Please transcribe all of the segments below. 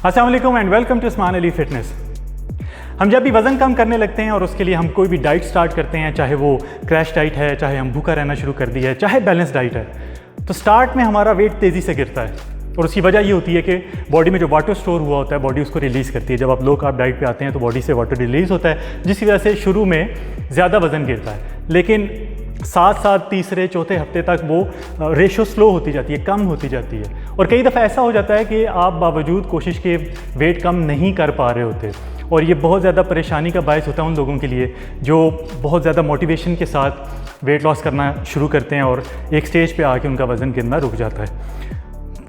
अस्सलाम वालेकुम and welcome to Usman Ali fitness. हम जब भी वज़न कम करने लगते हैं और उसके लिए हम कोई भी डाइट स्टार्ट करते हैं, चाहे वो क्रैश डाइट है, चाहे हम भूखा रहना शुरू कर दिया है, चाहे बैलेंस डाइट है, तो स्टार्ट में हमारा वेट तेज़ी से गिरता है और उसकी वजह ये होती है कि बॉडी में जो वाटर स्टोर हुआ होता है बॉडी उसको रिलीज़ करती है। जब आप लो कार्ब डाइट पे आते हैं तो बॉडी से वाटर रिलीज़ होता है, जिसकी वजह से शुरू में ज़्यादा वज़न गिरता है, लेकिन साथ साथ तीसरे चौथे हफ्ते तक वो रेशो स्लो होती जाती है, कम होती जाती है। और कई दफ़ा ऐसा हो जाता है कि आप बावजूद कोशिश के वेट कम नहीं कर पा रहे होते, और ये बहुत ज़्यादा परेशानी का बायस होता है उन लोगों के लिए जो बहुत ज़्यादा मोटिवेशन के साथ वेट लॉस करना शुरू करते हैं और एक स्टेज पे आके उनका वज़न गिरना रुक जाता है।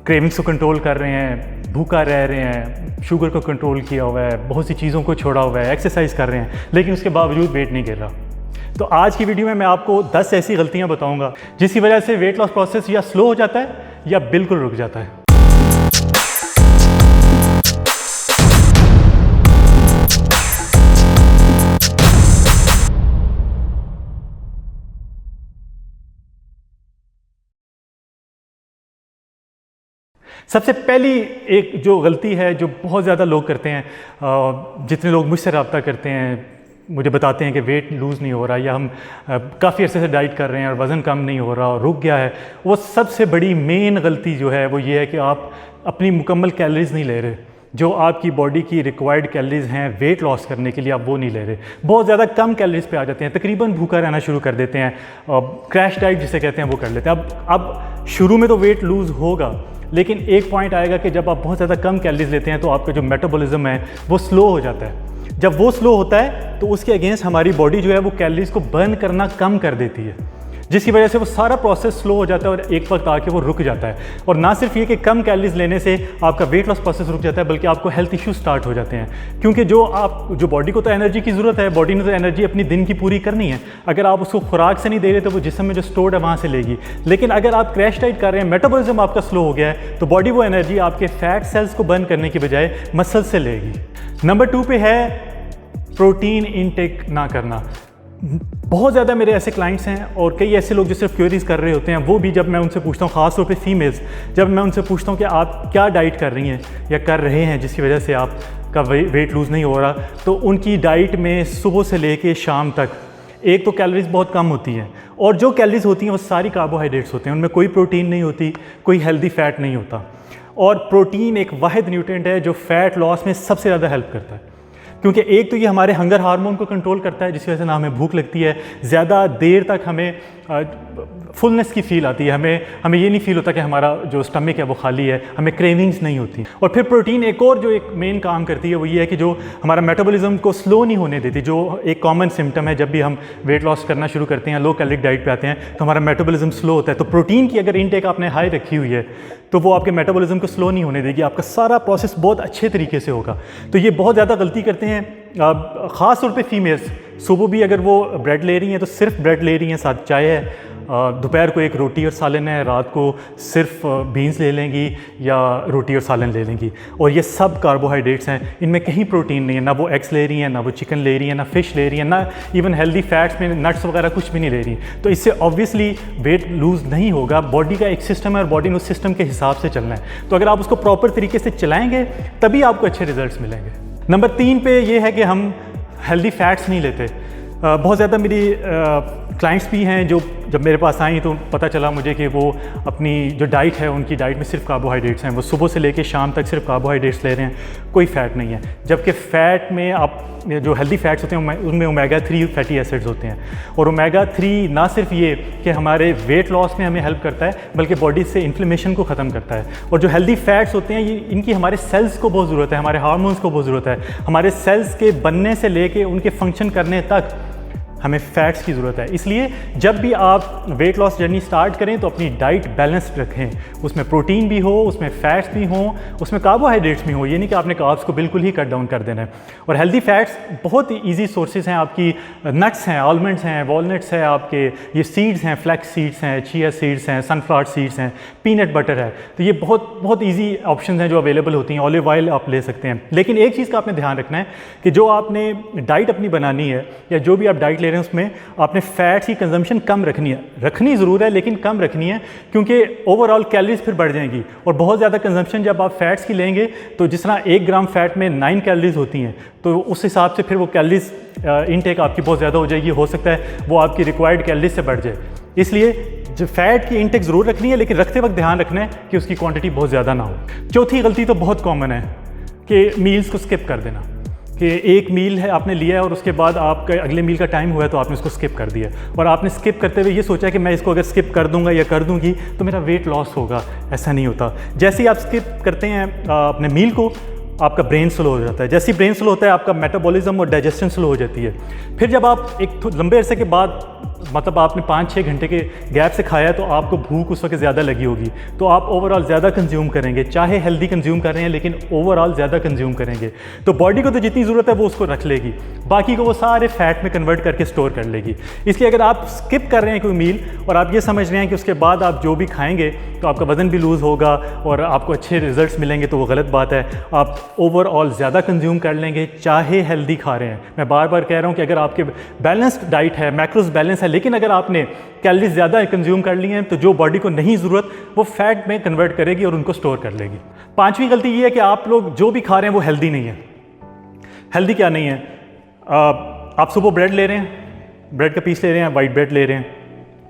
क्रेविंग्स को कंट्रोल कर रहे हैं, भूखा रह रहे हैं, शुगर को कंट्रोल किया हुआ है, बहुत सी चीज़ों को छोड़ा हुआ है, एक्सरसाइज कर रहे हैं, लेकिन उसके बावजूद वेट नहीं गिर रहा। तो आज की वीडियो में मैं आपको 10 ऐसी गलतियां बताऊंगा जिसकी वजह से वेट लॉस प्रोसेस या स्लो हो जाता है या बिल्कुल रुक जाता है। सबसे पहली एक जो गलती है जो बहुत ज़्यादा लोग करते हैं, जितने लोग मुझसे रब्ता करते हैं मुझे बताते हैं कि वेट लूज़ नहीं हो रहा या हम काफ़ी अर्से से डाइट कर रहे हैं और वज़न कम नहीं हो रहा और रुक गया है, वो सबसे बड़ी मेन गलती जो है वो ये है कि आप अपनी मुकम्मल कैलोरीज़ नहीं ले रहे। जो आपकी बॉडी की रिक्वायर्ड कैलोरीज़ हैं वेट लॉस करने के लिए, आप वो नहीं ले रहे। बहुत ज़्यादा कम कैलोरीज़ पे आ जाते हैं, तकरीबन भूखा रहना शुरू कर देते हैं, क्रैश डाइट जिसे कहते हैं वो कर लेते हैं। अब शुरू में तो वेट लूज़ होगा, लेकिन एक पॉइंट आएगा कि जब आप बहुत ज़्यादा कम कैलोरीज लेते हैं तो आपका जो मेटाबॉलिज्म है वो स्लो हो जाता है। जब वो स्लो होता है तो उसके अगेंस्ट हमारी बॉडी जो है वो कैलोरीज को बर्न करना कम कर देती है, जिसकी वजह से वो सारा प्रोसेस स्लो हो जाता है और एक वक्त आके वो रुक जाता है। और ना सिर्फ ये कि कम कैलोरीज लेने से आपका वेट लॉस प्रोसेस रुक जाता है, बल्कि आपको हेल्थ इश्यूज स्टार्ट हो जाते हैं, क्योंकि जो बॉडी को तो एनर्जी की ज़रूरत है, बॉडी ने तो एनर्जी अपनी दिन की पूरी करनी है। अगर आप उसको खुराक से नहीं दे रहे तो वो जिस्म में जो स्टोर्ड है वहाँ से लेगी। लेकिन अगर आप क्रैश डाइट कर रहे हैं, मेटाबॉलिज्म आपका स्लो हो गया है, तो बॉडी वो एनर्जी आपके फैट सेल्स को बर्न करने की बजाय मसल से लेगी। नंबर 2 पे है प्रोटीन इनटेक ना करना। बहुत ज़्यादा मेरे ऐसे क्लाइंट्स हैं और कई ऐसे लोग जो सिर्फ क्वेरीज कर रहे होते हैं, वो भी जब मैं उनसे पूछता हूँ, ख़ास तौर पे फीमेल्स, जब मैं उनसे पूछता हूँ कि आप क्या डाइट कर रही हैं या कर रहे हैं जिसकी वजह से आपका वेट लूज़ नहीं हो रहा, तो उनकी डाइट में सुबह से लेके शाम तक एक तो कैलोरीज बहुत कम होती हैं, और जो कैलोरीज होती हैं वो सारी कार्बोहाइड्रेट्स होते हैं, उनमें कोई प्रोटीन नहीं होती, कोई हेल्दी फैट नहीं होता। और प्रोटीन एक वाहिद न्यूट्रिएंट है जो फैट लॉस में सबसे ज़्यादा हेल्प करता है, क्योंकि एक तो ये हमारे हंगर हार्मोन को कंट्रोल करता है, जिसकी वजह से ना हमें भूख लगती है, ज़्यादा देर तक हमें फुलनेस की फ़ील आती है, हमें ये नहीं फ़ील होता कि हमारा जो स्टमक है वो खाली है, हमें क्रेविंग्स नहीं होती। और फिर प्रोटीन एक और जो एक मेन काम करती है वो ये है कि जो हमारा मेटाबॉलिज्म को स्लो नहीं होने देती, जो एक कॉमन सिम्टम है जब भी हम वेट लॉस करना शुरू करते हैं, लो कैलोरिक डाइट पे आते हैं, तो हमारा मेटाबॉलिज्म स्लो होता है। तो प्रोटीन की अगर इनटेक आपने हाई रखी हुई है तो वो आपके मेटाबॉलिज्म को स्लो नहीं होने देगी, आपका सारा प्रोसेस बहुत अच्छे तरीके से होगा। तो ये बहुत ज़्यादा गलती करते हैं ख़ास तौर पे फीमेल्स। सुबह भी अगर वो ब्रेड ले रही हैं तो सिर्फ ब्रेड ले रही हैं, साथ चाय है, दोपहर को एक रोटी और सालन है, रात को सिर्फ बीन्स ले लेंगी या रोटी और सालन ले लेंगी, और ये सब कार्बोहाइड्रेट्स हैं, इनमें कहीं प्रोटीन नहीं है। ना वो एग्स ले रही हैं, ना वो चिकन ले रही हैं, ना फ़िश ले रही हैं, ना इवन हेल्दी फैट्स में नट्स वगैरह कुछ भी नहीं ले रही। तो इससे ऑब्वियसली वेट लूज़ नहीं होगा। बॉडी का एक सिस्टम है और बॉडी ने उस सिस्टम के हिसाब से चलना है, तो अगर आप उसको प्रॉपर तरीके से चलाएँगे तभी आपको अच्छे रिजल्ट्स मिलेंगे। नंबर 3 पे ये है कि हम हेल्दी फैट्स नहीं लेते। बहुत ज़्यादा मेरी क्लाइंट्स भी हैं जो जब मेरे पास आई तो पता चला मुझे कि वो अपनी जो डाइट है उनकी डाइट में सिर्फ कार्बोहाइड्रेट्स हैं, वो सुबह से लेके शाम तक सिर्फ कार्बोहाइड्रेट्स ले रहे हैं, कोई फ़ैट नहीं है। जबकि फ़ैट में आप जो हेल्दी फैट्स होते हैं उनमें ओमेगा 3 फैटी एसिड्स होते हैं, और ओमेगा 3 ना सिर्फ ये कि हमारे वेट लॉस में हमें हेल्प करता है, बल्कि बॉडी से इन्फ्लेमेशन को ख़त्म करता है। और जो हेल्दी फैट्स होते हैं ये इनकी हमारे सेल्स को बहुत ज़रूरत है, हमारे हार्मोन्स को बहुत ज़रूरत है, हमारे सेल्स के बनने से लेके उनके फंक्शन करने तक हमें फैट्स की ज़रूरत है। इसलिए जब भी आप वेट लॉस जर्नी स्टार्ट करें तो अपनी डाइट बैलेंस्ड रखें, उसमें प्रोटीन भी हो, उसमें फैट्स भी हों, उसमें कार्बोहाइड्रेट्स भी हों। ये नहीं कि आपने कार्ब्स को बिल्कुल ही कट डाउन कर देना है। और हेल्दी फैट्स बहुत ही ईजी सोर्सेज हैं आपकी, नट्स हैं, आलमंड्स हैं, वॉलनट्स हैं, आपके ये सीड्स हैं, फ्लैक्स सीड्स हैं, चिया सीड्स हैं, सनफ्लावर सीड्स हैं, पीनट बटर है। तो ये बहुत ईजी ऑप्शन हैं जो अवेलेबल होती हैं। ऑलिव ऑयल आप ले सकते हैं। लेकिन एक चीज़ का आपने ध्यान रखना है कि जो आपने डाइट अपनी बनानी है या जो भी आप डाइट ले रहे हैं उसमें आपने फ़ैट्स की कंजम्पशन कम रखनी है, रखनी ज़रूर है लेकिन कम रखनी है, क्योंकि ओवरऑल कैलोरीज फिर बढ़ जाएंगी। और बहुत ज़्यादा कंजम्पशन जब आप फैट्स की लेंगे तो जिस तरह 1 ग्राम फैट में 9 कैलोरीज होती हैं, तो उस हिसाब से फिर वो कैलोरीज इनटेक आपकी बहुत ज़्यादा हो जाएगी, हो सकता है वो आपकी रिक्वायर्ड कैलोरीज से बढ़ जाए। इसलिए जो फैट की इनटेक ज़रूर रखनी है, लेकिन रखते वक्त ध्यान रखना है कि उसकी क्वांटिटी बहुत ज़्यादा ना हो। चौथी गलती तो बहुत कॉमन है कि मील्स को स्किप कर देना, कि एक मील है आपने लिया है और उसके बाद आपका अगले मील का टाइम हुआ है तो आपने उसको स्किप कर दिया, और आपने स्किप करते हुए ये सोचा कि मैं इसको अगर स्किप कर दूंगा या कर दूंगी तो मेरा वेट लॉस होगा। ऐसा नहीं होता। जैसे ही आप स्किप करते हैं अपने मील को, आपका ब्रेन स्लो हो जाता है। जैसे ही ब्रेन स्लो होता है आपका मेटाबॉलिज्म और डाइजेशन स्लो हो जाती है। फिर जब आप एक लंबे अरसे के बाद, मतलब आपने 5-6 घंटे के गैप से खाया है, तो आपको भूख उस वक्त ज़्यादा लगी होगी, तो आप ओवरऑल ज़्यादा कंज्यूम करेंगे, चाहे हेल्दी कंज्यूम कर रहे हैं लेकिन ओवरऑल ज़्यादा कंज्यूम करेंगे। तो बॉडी को तो जितनी ज़रूरत है वो उसको रख लेगी, बाकी को वो सारे फैट में कन्वर्ट करके स्टोर कर लेगी। इसलिए अगर आप स्किप कर रहे हैं कोई मील और आप ये समझ रहे हैं कि उसके बाद आप जो भी खाएंगे तो आपका वज़न भी लूज़ होगा और आपको अच्छे रिजल्ट्स मिलेंगे, तो वो गलत बात है। आप ओवरऑल ज़्यादा कंज्यूम कर लेंगे, चाहे हेल्दी खा रहे हैं। मैं बार बार कह रहा हूँ कि अगर आपके बैलेंस्ड डाइट है, मैक्रोस बैलेंस है, लेकिन अगर आपने कैलोरीज ज़्यादा कंज्यूम कर ली हैं तो जो बॉडी को नहीं ज़रूरत वो फैट में कन्वर्ट करेगी और उनको स्टोर कर लेगी। पांचवी गलती ये है कि आप लोग जो भी खा रहे हैं वो हेल्दी नहीं है। हेल्दी क्या नहीं है? आप सुबह ब्रेड ले रहे हैं, ब्रेड का पीस ले रहे हैं, वाइट ब्रेड ले रहे हैं,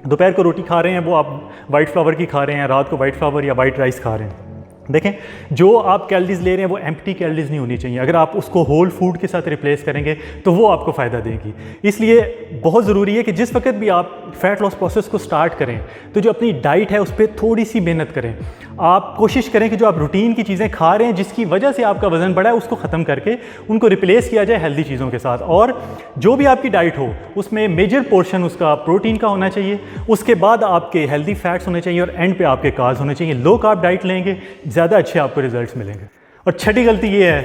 दोपहर को रोटी खा रहे हैं वो आप वाइट फ्लावर की खा रहे हैं, रात को वाइट फ्लावर या वाइट राइस खा रहे हैं। देखें, जो आप कैलोरीज ले रहे हैं वो एम्प्टी कैलोरीज नहीं होनी चाहिए। अगर आप उसको होल फूड के साथ रिप्लेस करेंगे तो वो आपको फ़ायदा देगी। इसलिए बहुत ज़रूरी है कि जिस वक्त भी आप फ़ैट लॉस प्रोसेस को स्टार्ट करें तो जो अपनी डाइट है उस पर थोड़ी सी मेहनत करें। आप कोशिश करें कि जो आप रूटीन की चीज़ें खा रहे हैं जिसकी वजह से आपका वज़न बढ़ा है उसको ख़त्म करके उनको रिप्लेस किया जाए हेल्दी चीज़ों के साथ। और जो भी आपकी डाइट हो उसमें मेजर पोर्शन उसका प्रोटीन का होना चाहिए, उसके बाद आपके हेल्दी फैट्स होने चाहिए और एंड पे आपके कार्ब्स होने चाहिए। लो कार्ब डाइट लेंगे ज़्यादा अच्छे आपको रिजल्ट्स मिलेंगे। और छठी गलती ये है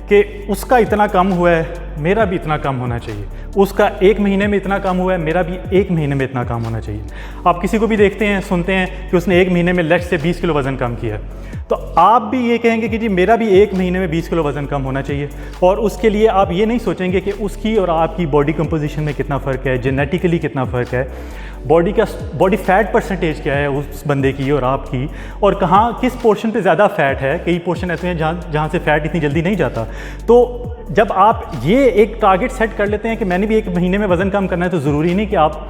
कि उसका इतना कम हुआ है मेरा भी इतना कम होना चाहिए, उसका 1 महीने में इतना कम हुआ है मेरा भी 1 महीने में इतना कम होना चाहिए। आप किसी को भी देखते हैं, सुनते हैं कि उसने 1 महीने में लेट से 20 किलो वज़न कम किया है, तो आप भी ये कहेंगे कि जी मेरा भी 1 महीने में 20 किलो वज़न कम होना चाहिए। और उसके लिए आप ये नहीं सोचेंगे कि उसकी और आपकी बॉडी कंपोजिशन में कितना फ़र्क है, जेनेटिकली कितना फ़र्क है, बॉडी फैट परसेंटेज क्या है उस बंदे की और आपकी, और कहाँ किस पोर्शन पे ज़्यादा फ़ैट है। कई पोर्शन ऐसे हैं जहाँ से फ़ैट इतनी जल्दी नहीं जाता। तो जब आप ये एक टारगेट सेट कर लेते हैं कि मैंने भी 1 महीने में वज़न कम करना है, तो ज़रूरी नहीं कि आप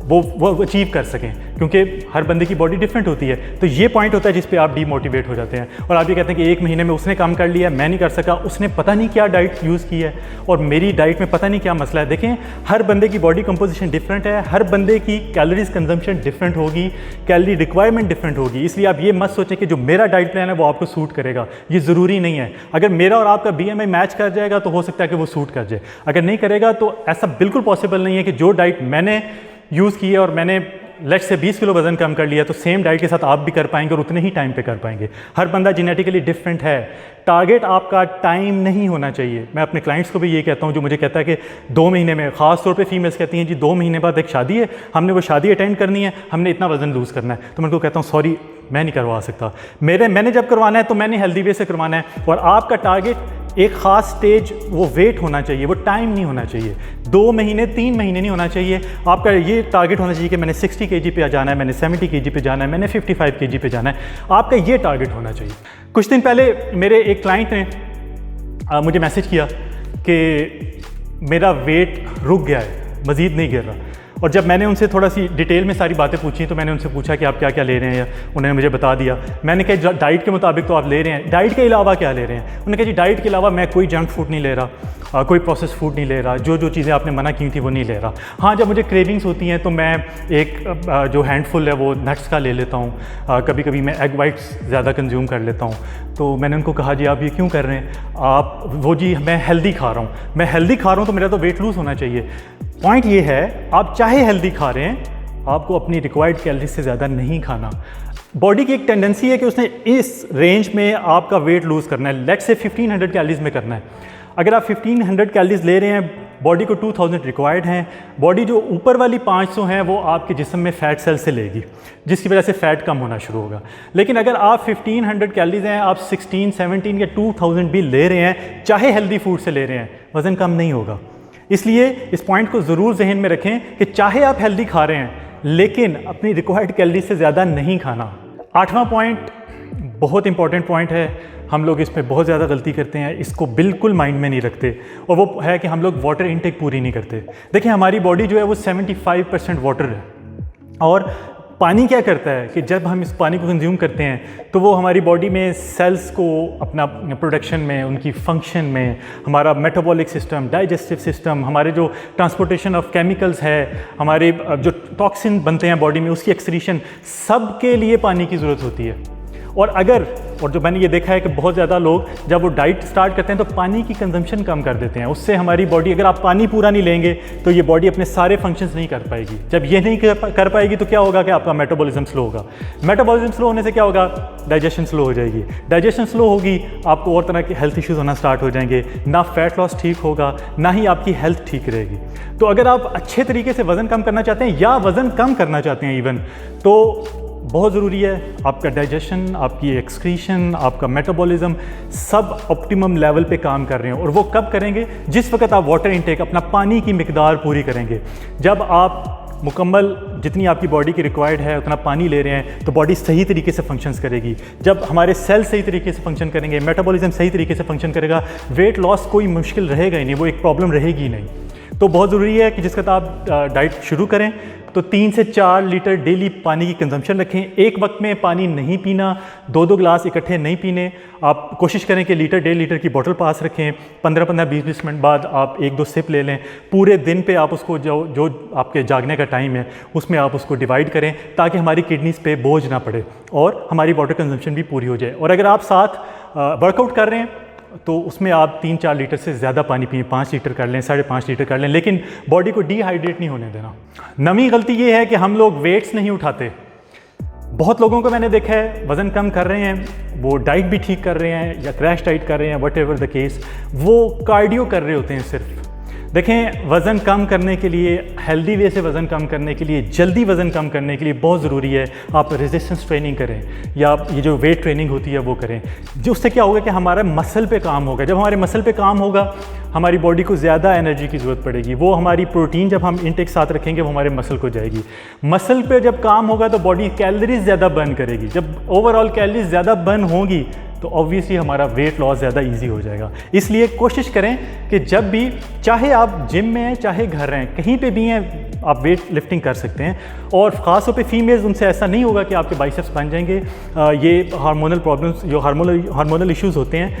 वो अचीव कर सकें, क्योंकि हर बंदे की बॉडी डिफरेंट होती है। तो ये पॉइंट होता है जिस पे आप डीमोटिवेट हो जाते हैं और आप ये कहते हैं कि 1 महीने में उसने काम कर लिया, मैं नहीं कर सका, उसने पता नहीं क्या डाइट यूज़ की है और मेरी डाइट में पता नहीं क्या मसला है। देखें, हर बंदे की बॉडी कंपोजिशन डिफरेंट है, हर बंदे की कैलोरीज कंजम्पशन डिफरेंट होगी, कैलोरी रिक्वायरमेंट डिफरेंट होगी। इसलिए आप ये मत सोचें कि जो मेरा डाइट प्लान है वो आपको सूट करेगा, ये ज़रूरी नहीं है। अगर मेरा और आपका BMI मैच कर जाएगा तो हो सकता है कि वो सूट कर जाए, अगर नहीं करेगा तो ऐसा बिल्कुल पॉसिबल नहीं है कि जो डाइट मैंने यूज़ की है और मैंने लेट से 20 किलो वज़न कम कर लिया तो सेम डाइट के साथ आप भी कर पाएंगे और उतने ही टाइम पे कर पाएंगे। हर बंदा जेनेटिकली डिफरेंट है। टारगेट आपका टाइम नहीं होना चाहिए। मैं अपने क्लाइंट्स को भी ये कहता हूँ जो मुझे कहता है कि 2 महीने में, ख़ास तौर पे फीमेल्स कहती हैं जी 2 महीने बाद एक शादी है, हमने वो शादी अटेंड करनी है, हमने इतना वज़न लूज़ करना है। तो मैं उनको कहता हूँ सॉरी, मैं नहीं करवा सकता, मैंने जब करवाना है तो मैंने हेल्दी वे से करवाना है। और आपका टारगेट एक ख़ास स्टेज वो वेट होना चाहिए, वो टाइम नहीं होना चाहिए। 2 महीने 3 महीने नहीं होना चाहिए। आपका ये टारगेट होना चाहिए कि मैंने 60 kg पे जाना है, मैंने 70 kg पे जाना है, मैंने 55 kg पे जाना है। आपका ये टारगेट होना चाहिए। कुछ दिन पहले मेरे एक क्लाइंट ने मुझे मैसेज किया कि मेरा वेट रुक गया है, मज़ीद नहीं गिर रहा। और जब मैंने उनसे थोड़ा सी डिटेल में सारी बातें पूछी तो मैंने उनसे पूछा कि आप क्या क्या ले रहे हैं, या उन्होंने मुझे बता दिया। मैंने कहा डाइट के मुताबिक तो आप ले रहे हैं, डाइट के अलावा क्या ले रहे हैं? उन्होंने कहा जी डाइट के अलावा मैं कोई जंक फूड नहीं ले रहा, कोई प्रोसेस फूड नहीं ले रहा, जो चीज़ें आपने मना की थी वो नहीं ले रहा। हाँ, जब मुझे क्रेविंग्स होती हैं तो मैं एक जो हैंडफुल है वो नट्स का ले लेता हूँ, कभी कभी मैं एग वाइट्स ज़्यादा कंज्यूम कर लेता हूँ। तो मैंने उनको कहा जी आप ये क्यों कर रहे हैं? आप वो जी मैं हेल्दी खा रहा हूँ, मैं हेल्दी खा रहा हूँ तो मेरा तो वेट लूज़ होना चाहिए। पॉइंट ये है, आप चाहे हेल्दी खा रहे हैं, आपको अपनी रिक्वायर्ड कैलोरीज से ज़्यादा नहीं खाना। बॉडी की एक टेंडेंसी है कि उसने इस रेंज में आपका वेट लूज़ करना है, लेट्स से 1500 कैलोरीज में करना है। अगर आप 1500 कैलोरीज ले रहे हैं, बॉडी को 2000 रिक्वायर्ड हैं, बॉडी जो ऊपर वाली 500 हैं वो आपके जिस्म में फ़ैट सेल से लेगी, जिसकी वजह से फ़ैट कम होना शुरू होगा। लेकिन अगर आप 1500 कैलोरीज हैं, आप 16, 17 या 2000 भी ले रहे हैं, चाहे हेल्दी फूड से ले रहे हैं, वज़न कम नहीं होगा। इसलिए इस पॉइंट को ज़रूर जहन में रखें कि चाहे आप हेल्दी खा रहे हैं लेकिन अपनी रिक्वायर्ड कैलोरी से ज़्यादा नहीं खाना। 8वां पॉइंट बहुत इंपॉर्टेंट पॉइंट है, हम लोग इस पे बहुत ज़्यादा गलती करते हैं, इसको बिल्कुल माइंड में नहीं रखते, और वो है कि हम लोग वाटर इनटेक पूरी नहीं करते। देखिए हमारी बॉडी जो है वो 75% वाटर है, और पानी क्या करता है कि जब हम इस पानी को कंज्यूम करते हैं तो वो हमारी बॉडी में सेल्स को अपना प्रोडक्शन में, उनकी फंक्शन में, हमारा मेटाबॉलिक सिस्टम, डाइजेस्टिव सिस्टम, हमारे जो ट्रांसपोर्टेशन ऑफ केमिकल्स है, हमारे जो टॉक्सिन बनते हैं बॉडी में उसकी एक्सक्रीशन, सब के लिए पानी की ज़रूरत होती है। और जो मैंने ये देखा है कि बहुत ज़्यादा लोग जब वो डाइट स्टार्ट करते हैं तो पानी की कंजम्पशन कम कर देते हैं। उससे हमारी बॉडी, अगर आप पानी पूरा नहीं लेंगे तो ये बॉडी अपने सारे फंक्शंस नहीं कर पाएगी। जब ये नहीं कर पाएगी तो क्या होगा कि आपका मेटाबॉलिज्म स्लो होगा। मेटाबॉलिज्म स्लो होने से क्या होगा, डाइजेशन स्लो हो जाएगी। डाइजेशन स्लो होगी, आपको और तरह के हेल्थ इश्यूज़ होना स्टार्ट हो जाएंगे, ना फैट लॉस ठीक होगा, ना ही आपकी हेल्थ ठीक रहेगी। तो अगर आप अच्छे तरीके से वज़न कम करना चाहते हैं या वज़न कम करना चाहते हैं इवन, तो बहुत ज़रूरी है आपका डाइजेशन, आपकी एक्सक्रीशन, आपका मेटाबॉलिज्म सब ऑप्टिमम लेवल पे काम कर रहे हैं। और वो कब करेंगे, जिस वक्त आप वाटर इनटेक, अपना पानी की मिकदार पूरी करेंगे। जब आप मुकम्मल जितनी आपकी बॉडी की रिक्वायर्ड है उतना पानी ले रहे हैं तो बॉडी सही तरीके से फंक्शंस करेगी। जब हमारे सेल सही तरीके से फंक्शन करेंगे, मेटाबॉलिज्म सही तरीके से फंक्शन करेगा, वेट लॉस कोई मुश्किल रहेगा ही नहीं, वो एक प्रॉब्लम रहेगी ही नहीं। तो बहुत ज़रूरी है कि जिस वक्त आप डाइट शुरू करें तो 3 से 4 लीटर डेली पानी की कंजम्पशन रखें। एक वक्त में पानी नहीं पीना, 2-2 ग्लास इकट्ठे नहीं पीने। आप कोशिश करें कि लीटर 1.5 लीटर की बोतल पास रखें। 15-15, 20-20 मिनट बाद आप 1-2 सिप ले लें। पूरे दिन पे आप उसको जो आपके जागने का टाइम है उसमें आप उसको डिवाइड करें ताकि हमारी किडनीज़ पे बोझ ना पड़े और हमारी वाटर कंजम्पशन भी पूरी हो जाए। और अगर आप साथ वर्कआउट कर रहे हैं तो उसमें आप 3-4 लीटर से ज़्यादा पानी पिए, 5 लीटर कर लें, 5.5 लीटर कर लें, लेकिन बॉडी को डिहाइड्रेट नहीं होने देना। नवी गलती ये है कि हम लोग वेट्स नहीं उठाते। बहुत लोगों को मैंने देखा है वज़न कम कर रहे हैं, वो डाइट भी ठीक कर रहे हैं या क्रैश डाइट कर रहे हैं, वट एवर द केस, वो कार्डियो कर रहे होते हैं सिर्फ। देखें, वज़न कम करने के लिए, हेल्दी वे से वज़न कम करने के लिए, जल्दी वज़न कम करने के लिए बहुत ज़रूरी है आप रेजिस्टेंस ट्रेनिंग करें या ये जो वेट ट्रेनिंग होती है वो करें। जो उससे क्या होगा कि हमारा मसल पे काम होगा। जब हमारे मसल पे काम होगा हमारी बॉडी को ज़्यादा एनर्जी की ज़रूरत पड़ेगी। वो हमारी प्रोटीन जब हम इनटेक साथ रखेंगे वो हमारे मसल को जाएगी। मसल पे जब काम होगा तो बॉडी कैलोरीज ज़्यादा बर्न करेगी। जब ओवरऑल कैलोरीज ज़्यादा बर्न होंगी तो ऑब्वियसली हमारा वेट लॉस ज़्यादा इजी हो जाएगा। इसलिए कोशिश करें कि जब भी, चाहे आप जिम में हैं चाहे घर हैं, कहीं पे भी हैं, आप वेट लिफ्टिंग कर सकते हैं। और ख़ास तौर पे फीमेल्स, उनसे ऐसा नहीं होगा कि आपके बाइसेप्स बन जाएंगे। ये हार्मोनल प्रॉब्लम्स, जो हार्मोनल इश्यूज़ होते हैं,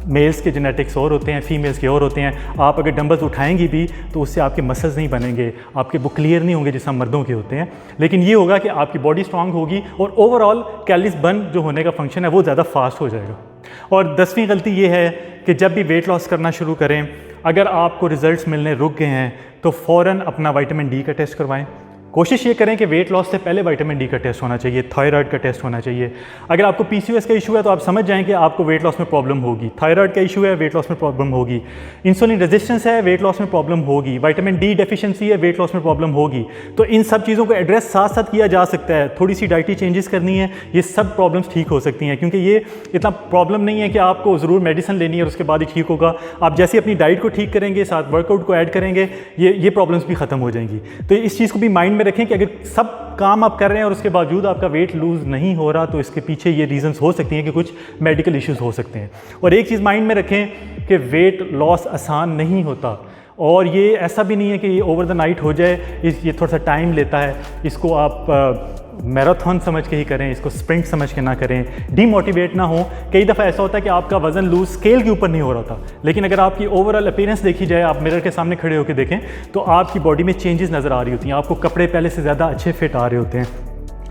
मेल्स के जेनेटिक्स और होते हैं, फीमेल्स के और होते हैं। आप अगर डंबल्स उठाएंगी भी तो उससे आपके मसल्स नहीं बनेंगे, आपके वो क्लियर नहीं होंगे जैसा मर्दों के होते हैं। लेकिन ये होगा कि आपकी बॉडी स्ट्रांग होगी और ओवरऑल कैलोरीज बर्न जो होने का फंक्शन है वो ज़्यादा फास्ट हो जाएगा। और 10वीं गलती ये है कि जब भी वेट लॉस करना शुरू करें, अगर आपको रिजल्ट्स मिलने रुक गए हैं तो फ़ौरन अपना विटामिन डी का टेस्ट करवाएं। कोशिश ये करें कि वेट लॉस से पहले विटामिन डी का टेस्ट होना चाहिए, थायराइड का टेस्ट होना चाहिए। अगर आपको पीसीओएस का इशू है तो आप समझ जाएं कि आपको वेट लॉस में प्रॉब्लम होगी। थायराइड का इशू है, वेट लॉस में प्रॉब्लम होगी। इंसुलिन रेजिस्टेंस है, वेट लॉस में प्रॉब्लम होगी। विटामिन डी डेफिशिएंसी है, वेट लॉस में प्रॉब्लम होगी। तो इन सब चीज़ों को एड्रेस साथ साथ किया जा सकता है। थोड़ी सी डाइटरी चेंजेस करनी है, ये सब प्रॉब्लम्स ठीक हो सकती हैं। क्योंकि ये इतना प्रॉब्लम नहीं है कि आपको ज़रूर मेडिसिन लेनी है और उसके बाद ही ठीक होगा। आप जैसे अपनी डाइट को ठीक करेंगे, साथ वर्कआउट को ऐड करेंगे, ये प्रॉब्लम्स भी ख़त्म हो जाएंगी। तो इस चीज़ को भी माइंड में रखें कि अगर सब काम आप कर रहे हैं और उसके बावजूद आपका वेट लूज़ नहीं हो रहा तो इसके पीछे ये रीजंस हो सकती हैं कि कुछ मेडिकल इश्यूज हो सकते हैं। और एक चीज़ माइंड में रखें कि वेट लॉस आसान नहीं होता और ये ऐसा भी नहीं है कि ये ओवर द नाइट हो जाए। ये थोड़ा सा टाइम लेता है। इसको आप मैराथन समझ के ही करें, इसको स्प्रिंट समझ के ना करें, डीमोटिवेट ना हो। कई दफ़ा ऐसा होता है कि आपका वज़न लूज स्केल के ऊपर नहीं हो रहा था, लेकिन अगर आपकी ओवरऑल अपीयरेंस देखी जाए, आप मिरर के सामने खड़े होकर देखें तो आपकी बॉडी में चेंजेस नज़र आ रही होती हैं। आपको कपड़े पहले से ज़्यादा अच्छे फिट आ रहे होते हैं।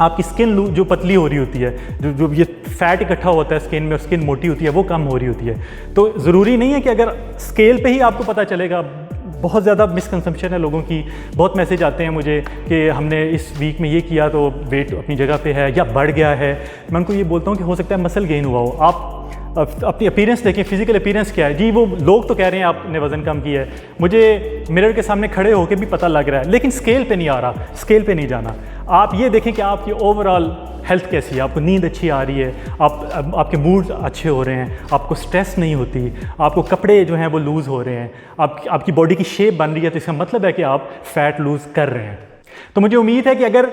आपकी स्किन जो पतली हो रही होती है, जो ये फैट इकट्ठा होता है स्किन में और स्किन मोटी होती है वो कम हो रही होती है। तो ज़रूरी नहीं है कि अगर स्केल पे ही आपको पता चलेगा। बहुत ज़्यादा मिसकंसेप्शन है लोगों की। बहुत मैसेज आते हैं मुझे कि हमने इस वीक में ये किया तो वेट अपनी जगह पे है या बढ़ गया है। मैं उनको ये बोलता हूँ कि हो सकता है मसल गेन हुआ हो। आप अपनी अपीयरेंस देखें, फिजिकल अपीयरेंस क्या है जी। वो लोग तो कह रहे हैं आपने वज़न कम किया है, मुझे मिरर के सामने खड़े होकर भी पता लग रहा है, लेकिन स्केल पे नहीं आ रहा, स्केल पे नहीं जाना। आप ये देखें कि आपकी ओवरऑल हेल्थ कैसी है, आपको नींद अच्छी आ रही है, आपके मूड अच्छे हो रहे हैं, आपको स्ट्रेस नहीं होती, आपको कपड़े जो हैं वो लूज़ हो रहे हैं, आपकी बॉडी की शेप बन रही है, तो इसका मतलब है कि आप फ़ैट लूज़ कर रहे हैं। तो मुझे उम्मीद है कि अगर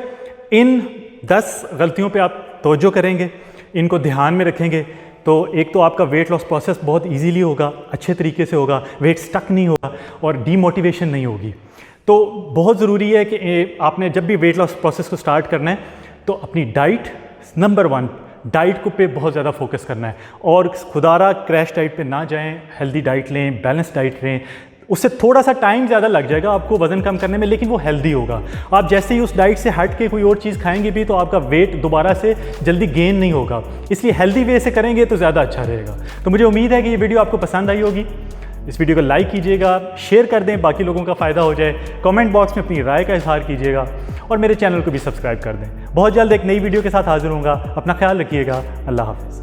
इन 10 गलतियों पे आप तवज्जो करेंगे, इनको ध्यान में रखेंगे, तो एक तो आपका वेट लॉस प्रोसेस बहुत इजीली होगा, अच्छे तरीके से होगा, वेट स्टक नहीं होगा और डीमोटिवेशन नहीं होगी। तो बहुत ज़रूरी है कि आपने जब भी वेट लॉस प्रोसेस को स्टार्ट करना है तो अपनी डाइट नंबर 1, डाइट को पे बहुत ज़्यादा फोकस करना है और खुदारा क्रैश डाइट पे ना जाएं, हेल्दी डाइट लें, बैलेंस डाइट लें। उससे थोड़ा सा टाइम ज़्यादा लग जाएगा आपको वज़न कम करने में, लेकिन वो हेल्दी होगा। आप जैसे ही उस डाइट से हट के कोई और चीज़ खाएंगे भी तो आपका वेट दोबारा से जल्दी गेन नहीं होगा, इसलिए हेल्दी वे से करेंगे तो ज़्यादा अच्छा रहेगा। तो मुझे उम्मीद है कि ये वीडियो आपको पसंद आई होगी। इस वीडियो को लाइक कीजिएगा, शेयर कर दें, बाकी लोगों का फ़ायदा हो जाए। कमेंट बॉक्स में अपनी राय का इजहार कीजिएगा और मेरे चैनल को भी सब्सक्राइब कर दें। बहुत जल्द एक नई वीडियो के साथ हाजिर होऊंगा। अपना ख्याल रखिएगा। अल्लाह हाफ़िज़।